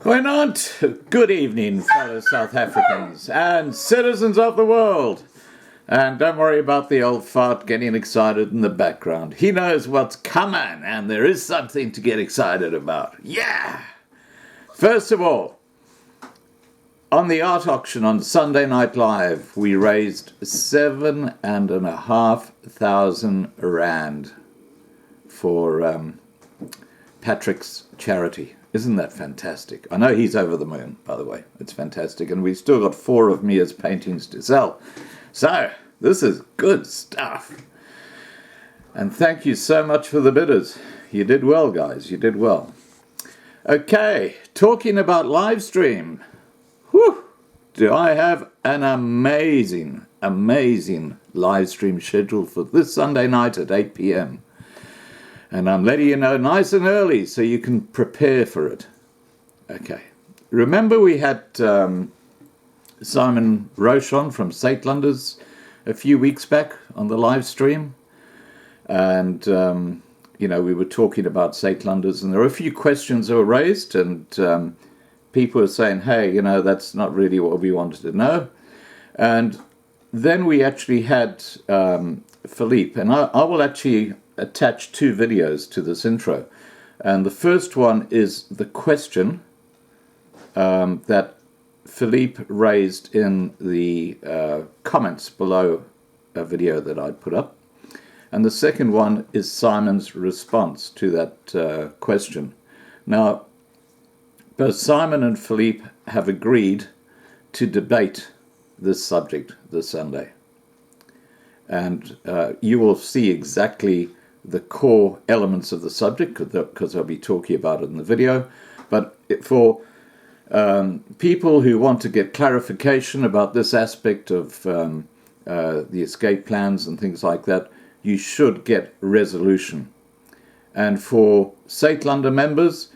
Why not? Good evening, fellow South Africans and citizens of the world. And don't worry about the old fart getting excited in the background. He knows what's coming, and there is something to get excited about. Yeah! First of all, on the art auction on Sunday Night Live, we raised 7,500 rand for Patrick's charity. Isn't that fantastic? I know he's over the moon, by the way. It's fantastic. And we've still got 4 of Mia's paintings to sell. So, this is good stuff. And thank you so much for the bidders. You did well, guys. You did well. Okay, talking about live stream. Whew! Do I have an amazing live stream schedule for this Sunday night at 8 p.m. And I'm letting you know nice and early so you can prepare for it. Okay. Remember we had Simon Rochon from Saitlanders a few weeks back on the live stream? And, we were talking about Saitlanders, and there were a few questions that were raised, and people were saying, hey, that's not really what we wanted to know. And then we actually had Philippe, and I will actually attach 2 videos to this intro. And the first one is the question that Philippe raised in the comments below a video that I'd put up. And the second one is Simon's response to that question. Now, both Simon and Philippe have agreed to debate this subject this Sunday. And you will see exactly the core elements of the subject, because I'll be talking about it in the video. But for people who want to get clarification about this aspect of the escape plans and things like that, you should get resolution. And for Saitlander members,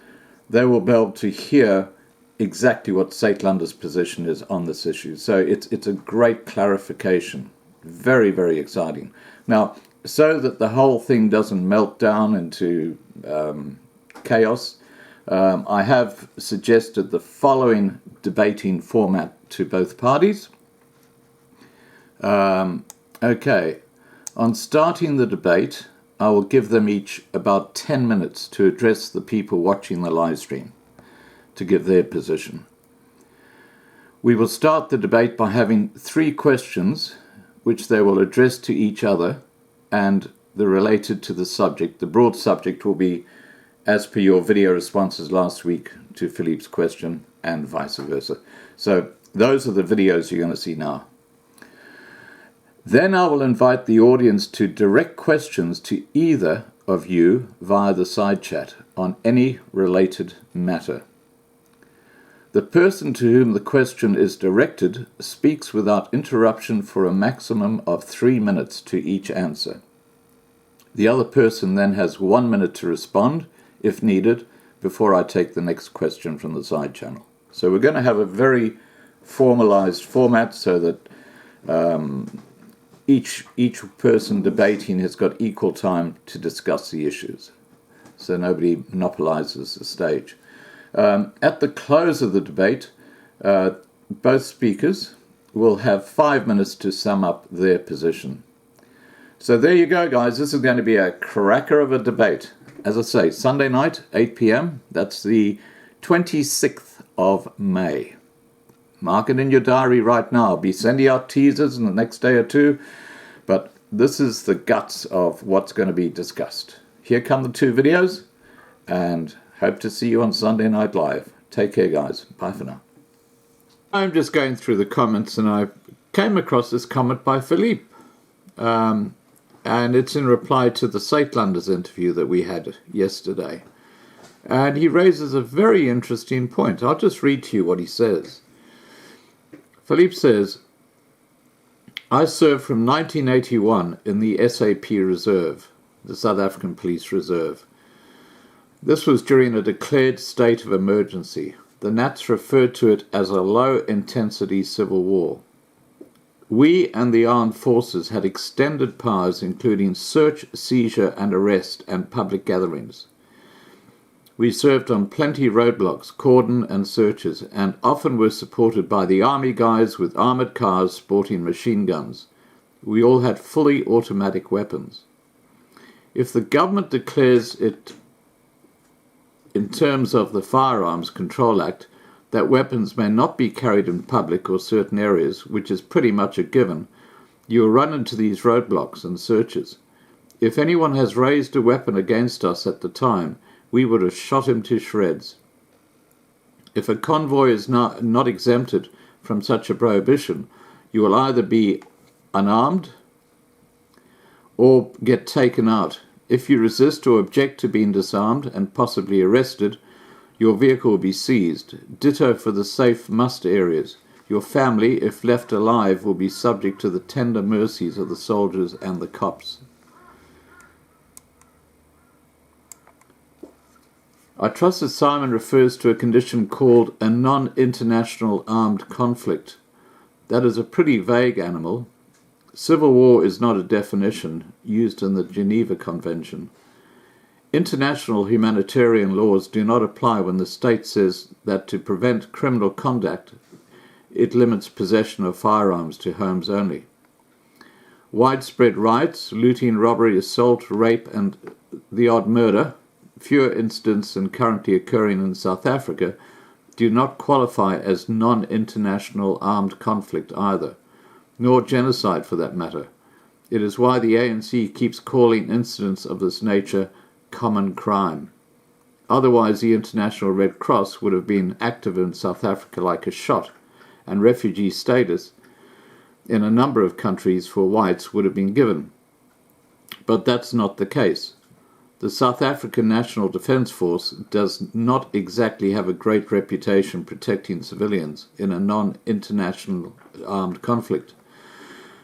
they will be able to hear exactly what Saitlander's position is on this issue. So it's a great clarification. Very, very exciting. Now, so that the whole thing doesn't melt down into chaos, I have suggested the following debating format to both parties. Okay, on starting the debate, I will give them each about 10 minutes to address the people watching the live stream, to give their position. We will start the debate by having 3 questions which they will address to each other, and the related to the subject. The broad subject will be as per your video responses last week to Philippe's question, and vice versa. So those are the videos you're going to see now. Then I will invite the audience to direct questions to either of you via the side chat on any related matter. The person to whom the question is directed speaks without interruption for a maximum of 3 minutes to each answer. The other person then has 1 minute to respond, if needed, before I take the next question from the side channel. So we're going to have a very formalized format so that each person debating has got equal time to discuss the issues, so nobody monopolizes the stage. At the close of the debate, both speakers will have 5 minutes to sum up their position. So there you go, guys. This is going to be a cracker of a debate. As I say, Sunday night, 8 p.m. That's the 26th of May. Mark it in your diary right now. I'll be sending out teasers in the next day or 2. But this is the guts of what's going to be discussed. Here come the 2 videos, and hope to see you on Sunday Night Live. Take care, guys. Bye for now. I'm just going through the comments, and I came across this comment by Philippe. And it's in reply to the Saitlanders interview that we had yesterday. And he raises a very interesting point. I'll just read to you what he says. Philippe says, I served from 1981 in the SAP Reserve, the South African Police Reserve. This was during a declared state of emergency. The Nats referred to it as a low-intensity civil war. We and the armed forces had extended powers including search, seizure and arrest and public gatherings. We served on plenty roadblocks, cordon and searches, and often were supported by the army guys with armoured cars sporting machine guns. We all had fully automatic weapons. If the government declares it, in terms of the Firearms Control Act, that weapons may not be carried in public or certain areas, which is pretty much a given, you will run into these roadblocks and searches. If anyone has raised a weapon against us at the time, we would have shot him to shreds. If a convoy is not exempted from such a prohibition, you will either be unarmed or get taken out. If you resist or object to being disarmed and possibly arrested, your vehicle will be seized. Ditto for the safe muster areas. Your family, if left alive, will be subject to the tender mercies of the soldiers and the cops. I trust that Simon refers to a condition called a non-international armed conflict. That is a pretty vague animal. Civil war is not a definition used in the Geneva Convention. International humanitarian laws do not apply when the state says that to prevent criminal conduct, it limits possession of firearms to homes only. Widespread riots, looting, robbery, assault, rape, and the odd murder, fewer incidents than currently occurring in South Africa, do not qualify as non-international armed conflict either, nor genocide for that matter. It is why the ANC keeps calling incidents of this nature common crime. Otherwise, the International Red Cross would have been active in South Africa like a shot, and refugee status in a number of countries for whites would have been given. But that's not the case. The South African National Defence Force does not exactly have a great reputation protecting civilians in a non-international armed conflict.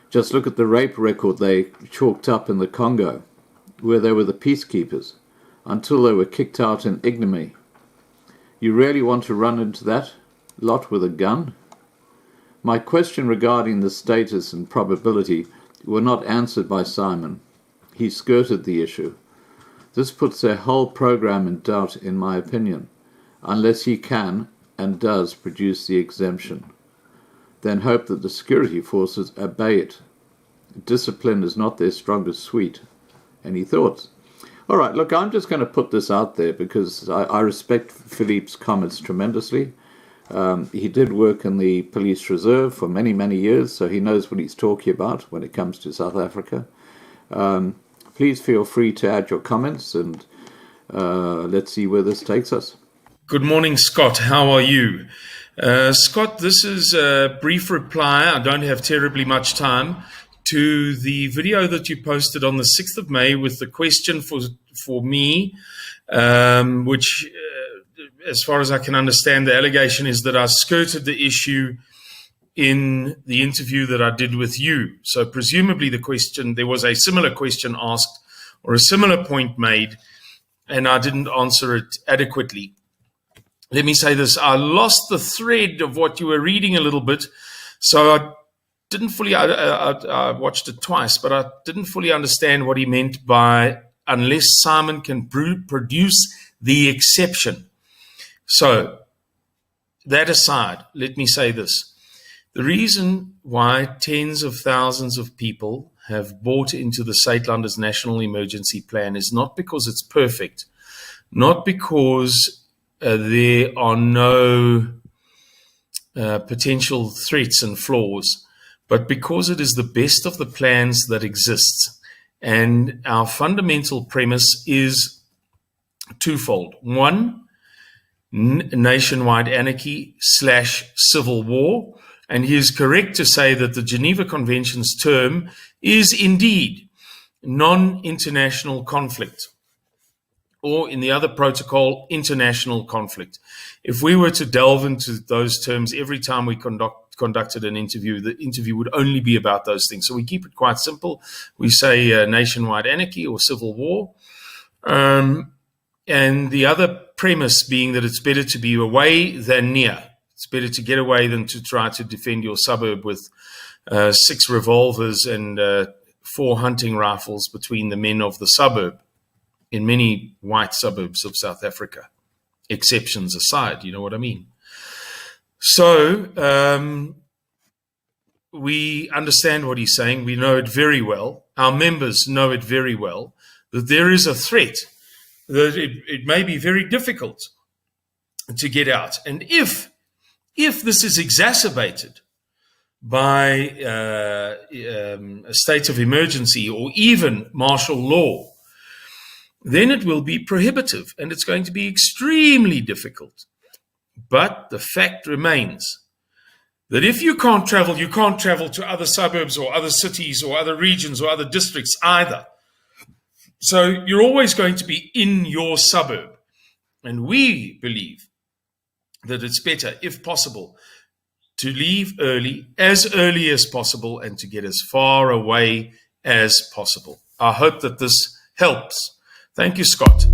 Just look at the rape record they chalked up in the Congo, where they were the peacekeepers, until they were kicked out in ignominy. You really want to run into that lot with a gun? My question regarding the status and probability were not answered by Simon. He skirted the issue. This puts their whole program in doubt, in my opinion, unless he can and does produce the exemption. Then hope that the security forces obey it. Discipline is not their strongest suite. Any thoughts? All right, look, I'm just going to put this out there because I respect Philippe's comments tremendously. He did work in the police reserve for many, many years, so he knows what he's talking about when it comes to South Africa. Please feel free to add your comments and let's see where this takes us. Good morning, Scott. How are you? Scott, this is a brief reply. I don't have terribly much time to the video that you posted on the 6th of May with the question for me, which, as far as I can understand, the allegation is that I skirted the issue in the interview that I did with you. So presumably there was a similar question asked or a similar point made, and I didn't answer it adequately. Let me say this, I lost the thread of what you were reading a little bit, so I didn't fully, I watched it twice, but I didn't fully understand what he meant by unless Simon can produce the exception. So that aside, let me say this. The reason why tens of thousands of people have bought into the Suidlanders National Emergency Plan is not because it's perfect, not because there are no potential threats and flaws, but because it is the best of the plans that exist. And our fundamental premise is twofold. One, nationwide anarchy / civil war. And he is correct to say that the Geneva Convention's term is indeed non-international conflict, or in the other protocol, international conflict. If we were to delve into those terms every time we conducted an interview, the interview would only be about those things. So we keep it quite simple. We say nationwide anarchy or civil war. And the other premise being that it's better to be away than near. It's better to get away than to try to defend your suburb with 6 revolvers and 4 hunting rifles between the men of the suburb in many white suburbs of South Africa. exceptions aside, you know what I mean? So we understand what he's saying. We know it very well. Our members know it very well, that there is a threat, that it may be very difficult to get out. And if this is exacerbated by a state of emergency or even martial law, then it will be prohibitive and it's going to be extremely difficult. But the fact remains that if you can't travel to other suburbs or other cities or other regions or other districts either. So you're always going to be in your suburb. And we believe that it's better, if possible, to leave as early as possible, and to get as far away as possible. I hope that this helps. Thank you, Scott.